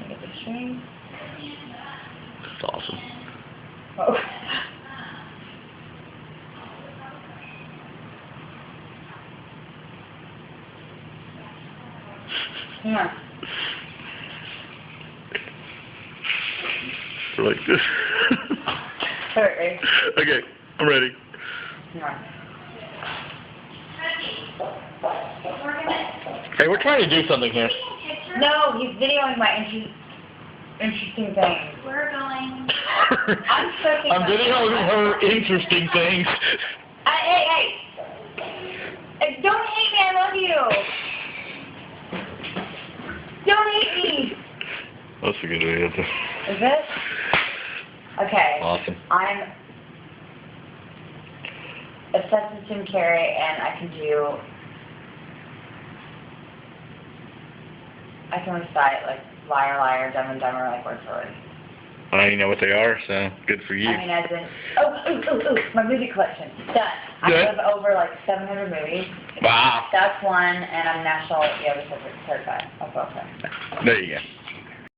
Get the string. That's awesome. Oh. Come on. Like this. Alright. Okay, I'm ready. Come on. Hey, we're trying to do something here. No, he's videoing my interesting things. We're going. I'm videoing her interesting things. Hey! Don't hate me, I love you! Don't hate me! That's a good idea. Is it? Okay. Awesome. I'm obsessed with Jim Carrey, and I can recite, like, Liar, Liar, Dumb and Dumber, like, word for word. I don't even know what they are, so good for you. I mean, as in, my movie collection, done. I Good. have over, like, 700 movies. Wow. That's one, and I'm national, certified. That's okay. There you go.